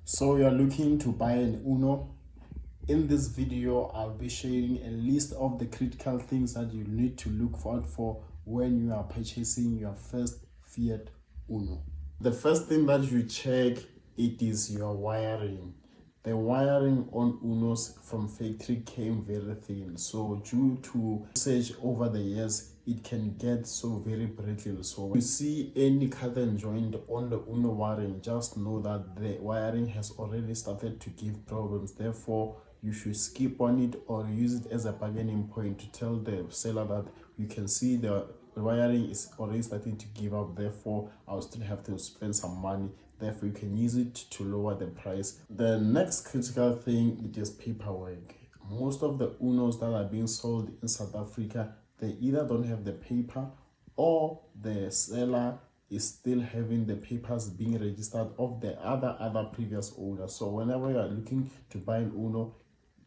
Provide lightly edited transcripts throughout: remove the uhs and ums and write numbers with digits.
So you're looking to buy an Uno. In this video, I'll be sharing a list of the critical things that you need to look out for when you are purchasing your first Fiat Uno. The first thing that you check, it is your wiring. The wiring on Unos from factory came very thin, so due to usage over the years, it can get so very brittle. So when you see any cut and joint on the Uno wiring, just know that the wiring has already started to give problems. Therefore, you should skip on it or use it as a bargaining point to tell the seller that you can see the wiring is already starting to give up, therefore I'll still have to spend some money. Therefore, you can use it to lower the price. The next critical thing, it is paperwork. Most of the Unos that are being sold in South Africa, they either don't have the paper or the seller is still having the papers being registered of the other previous owner. So whenever you are looking to buy an Uno,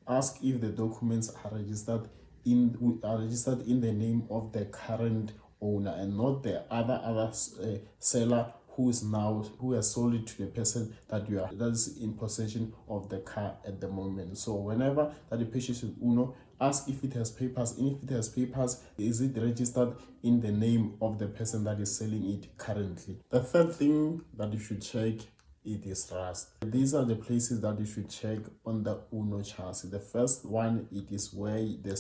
ask if the documents are registered in the name of the current owner and not the other seller who has sold it to the person that is in possession of the car at the moment. So whenever that you purchase an Uno, ask if it has papers, and if it has papers, is it registered in the name of the person that is selling it currently. The third thing that you should check, it is rust. These are the places that you should check on the Uno chassis. The first one, it is where the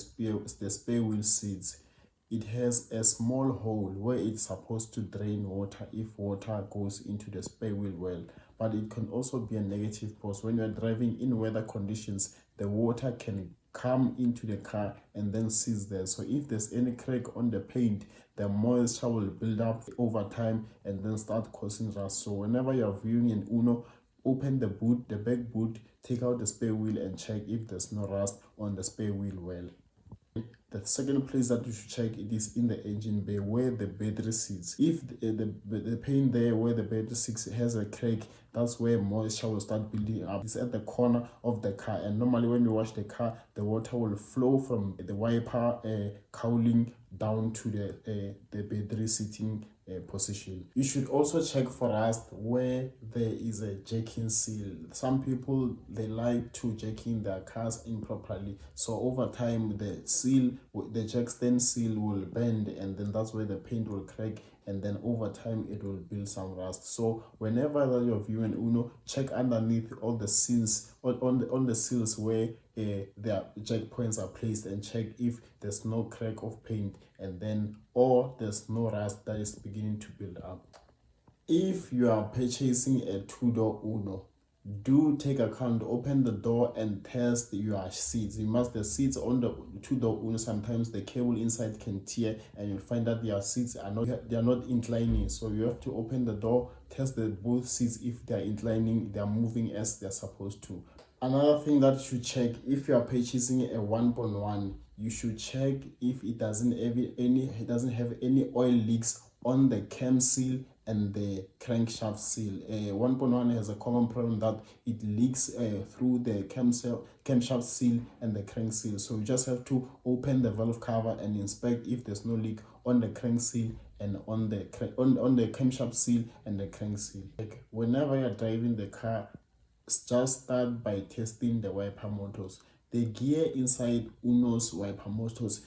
spare wheel sits. It has a small hole where it's supposed to drain water if water goes into the spare wheel well, but it can also be a negative force. When you're driving in weather conditions, the water can come into the car and then sits there. So if there's any crack on the paint, the moisture will build up over time and then start causing rust. So whenever you're viewing an Uno, open the back boot, take out the spare wheel and check if there's no rust on the spare wheel well. The second place that you should check, it is in the engine bay where the battery sits. If the paint there where the battery sits has a crack, that's where moisture will start building up. It's at the corner of the car, and normally when you wash the car, the water will flow from the wiper cowling down to the battery sitting position. You should also check for rust where there is a jacking seal. Some people, they like to jack in their cars improperly, so over time the jack stand seal will bend, and then that's where the paint will crack, and then over time it will build some rust. So whenever you're viewing Uno, check underneath all the seals on the seals where their jack points are placed, and check if there's no crack of paint or there's no rust that is beginning to build up. If you are purchasing a two-door Uno, do take account, open the door and test your seats. The seats on the two-door Uno, sometimes the cable inside can tear and you'll find that your seats are not inclining. So you have to open the door, test both seats. If they're inclining, they're moving as they're supposed to. Another thing that you should check, if you are purchasing a 1.1, you should check if it doesn't have any oil leaks on the cam seal and the crankshaft seal. 1.1 has a common problem that it leaks through the camshaft seal and the crank seal. So you just have to open the valve cover and inspect if there's no leak on the crank seal and on the camshaft seal and the crank seal. Like whenever you're driving the car, just start by testing the wiper motors. The gear inside Uno's wiper motors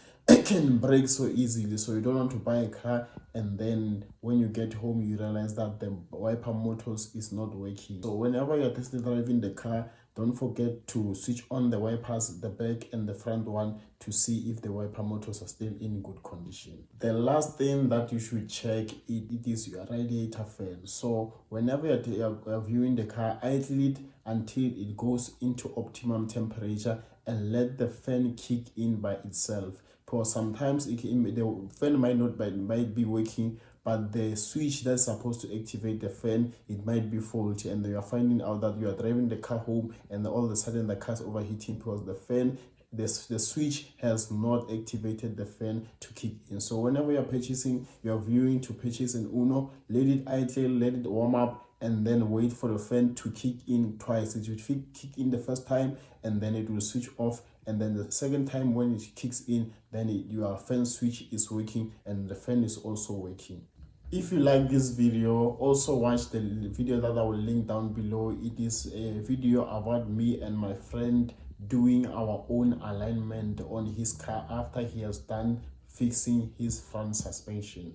can break so easily, so you don't want to buy a car and then when you get home you realize that the wiper motors is not working. So whenever you're testing driving the car, don't forget to switch on the wipers, the back and the front one, to see if the wiper motors are still in good condition. The last thing that you should check, it is your radiator fan. So whenever you're viewing the car, idle it until it goes into optimum temperature and let the fan kick in by itself. Because sometimes the fan might be working, but the switch that's supposed to activate the fan, it might be faulty, and you are finding out that you are driving the car home and all of a sudden the car's overheating because the switch has not activated the fan to kick in. So whenever you're viewing to purchase an Uno, let it idle, let it warm up, and then wait for the fan to kick in twice. It will kick in the first time and then it will switch off, and then the second time when it kicks in, then your fan switch is working and the fan is also working. If you like this video, also watch the video that I will link down below. It is a video about me and my friend doing our own alignment on his car after he has done fixing his front suspension.